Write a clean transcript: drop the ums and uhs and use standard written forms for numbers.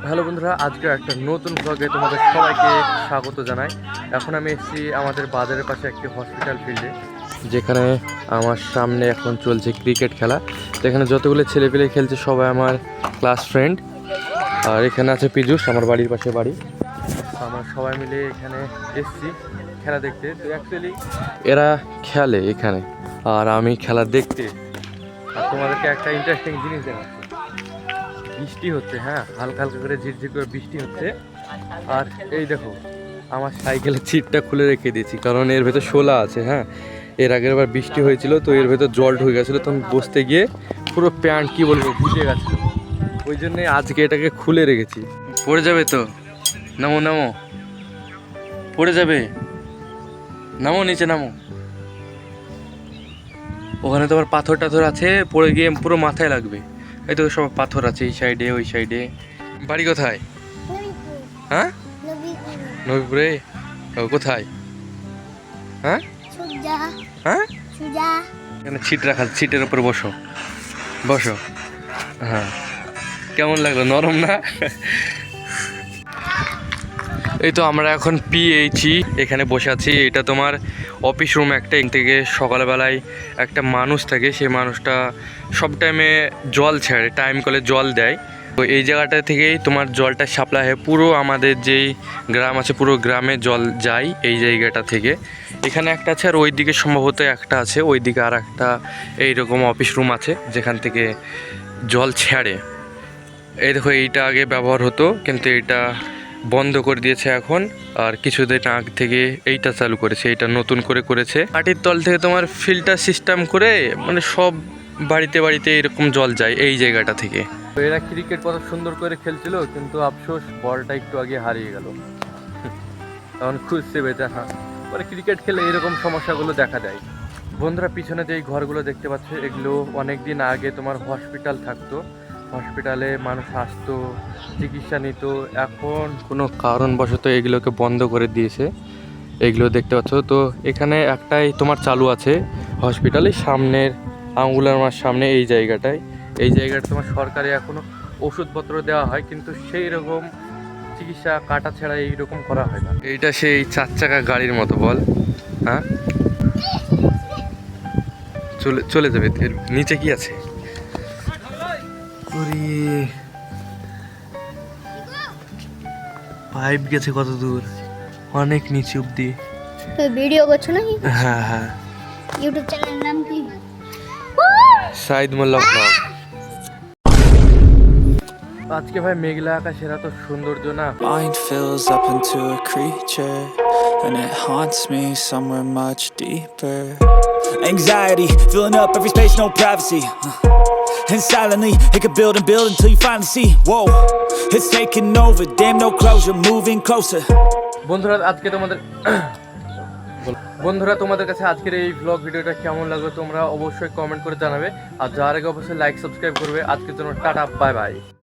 Hello বন্ধুরা, আজকে একটা নতুন ব্লগে তোমাদের সবাইকে স্বাগত জানাই। এখন আমি এসেছি আমাদের বাজারের পাশে একটি হসপিটাল ফিল্ডে, যেখানে আমার সামনে এখন চলছে ক্রিকেট খেলা। তো এখানে যতগুলো ছেলেপেলে খেলছে সবাই আমার ক্লাস ফ্রেন্ড। আর এখানে আছে পীযূষ, আমার বাড়ির পাশে বাড়ি। আমরা সবাই মিলে এখানে এসেছি খেলা দেখতে। তো অ্যাকচুয়ালি এরা খেলে এখানে, আর আমি খেলা দেখতে। আর তোমাদেরকে একটা ইন্টারেস্টিং জিনিস দেখাচ্ছি। বৃষ্টি হচ্ছে, হ্যাঁ, হালকা হালকা করে ঝিরঝির করে বৃষ্টি হচ্ছে। আর এই দেখো, আমার সাইকেলের সিটটা খুলে রেখে দিয়েছি, কারণ এর ভেতর শোলা আছে। হ্যাঁ, এর আগের বার বৃষ্টি হয়েছিল, তো এর ভেতর জল ঢুকে গেছিলো, তখন বসতে গিয়ে পুরো প্যান্ট কী বলবো ভিজে গেছিলো। ওই জন্যে আজকে এটাকে খুলে রেখেছি। পড়ে যাবে তো, নামো নামো, পড়ে যাবে, নামো নিচে নামো। ওখানে তোমার পাথর টাথর আছে, পড়ে গিয়ে পুরো মাথায় লাগবে। এই তো সব পাথর আছে এই সাইডে ওই সাইডে। বাড়ি কোথায়? হ্যাঁ, নবীপুরে। কোথায়? হ্যাঁ হ্যাঁ, এখানে ছিট রাখা, ছিটের উপর বসো বসো। হ্যাঁ, কেমন লাগলো? নরম না? এই তো আমরা এখন পিএইচই এখানে বসে আছি। এটা তোমার অফিস রুম একটা। এখান থেকে সকালবেলায় একটা মানুষ থাকে, সেই মানুষটা সব টাইমে জল ছাড়ে, টাইম কলে জল দেয়। তো এই জায়গাটা থেকেই তোমার জলটা সাপ্লাই হয়, পুরো আমাদের যেই গ্রাম আছে পুরো গ্রামে জল যায় এই জায়গাটা থেকে। এখানে একটা আছে, আর ওই দিকে সম্ভবত একটা আছে, ওই দিকে আর একটা এইরকম অফিস রুম আছে যেখান থেকে জল ছাড়ে। এই দেখো, এইটা আগে ব্যবহার হতো, কিন্তু এটা বন্ধ করে দিয়েছে এখন। আর কিছুদিন আগ থেকে এইটা চালু করেছে, এইটা নতুন করে করেছে। মাটির তল থেকে তোমার ফিল্টার সিস্টেম করে, মানে সব বাড়িতে বাড়িতে এরকম জল যায় এই জায়গাটা থেকে। তো এরা ক্রিকেট কত সুন্দর করে খেলছিল, কিন্তু আফসোস বলটা একটু আগে হারিয়ে গেল। তখন খুঁজছে বেচারা। মানে ক্রিকেট খেলে এরকম সমস্যাগুলো দেখা দেয়। বন্ধুরা, পিছনে যে এই ঘরগুলো দেখতে পাচ্ছ, এগুলো অনেক দিন আগে তোমার হসপিটাল থাকতো। হসপিটালে মানুষ আসতো, চিকিৎসা নিত। এখন কোনো কারণবশত এগুলোকে বন্ধ করে দিয়েছে। এগুলো দেখতে পাচ্ছ। তো এখানে একটাই তোমার চালু আছে হসপিটালের সামনের আঙ্গুলার মার সামনে এই জায়গাটায়। এই জায়গাটা তোমার সরকারি এখনও ওষুধপত্র দেওয়া হয়, কিন্তু সেই রকম চিকিৎসা কাটা ছাড়া এইরকম করা হয় না। এইটা সেই 4 চাকা গাড়ির মতো, বল। হ্যাঁ, চলে চলে যাবে। নিচে কি আছে? পাইপ গেছে কত দূর, অনেক নিচে অব্দি। ভিডিও করছো নাকি? হ্যাঁ হ্যাঁ। ইউটিউব চ্যানেলের নাম কি? সাইদ মোল্লা ব্লগ। আজকে ভাই মেঘলা আকাশ, এরা তো সৌন্দর্য না। Mind fills up into a creature, and it haunts me somewhere much deeper. Anxiety filling up every space, no privacy. And silently it could build and build until you finally see. Whoa, it's taking over. Damn, no closure, moving closer. বন্ধুরা তোমাদের কাছে আজকের এই blog ভিডিওটা কেমন লাগলো তোমরা অবশ্যই কমেন্ট করে জানাবে। আর যার আগে অবশ্যই লাইক সাবস্ক্রাইব করবে। আজকের জন্য টাটা, বাই বাই।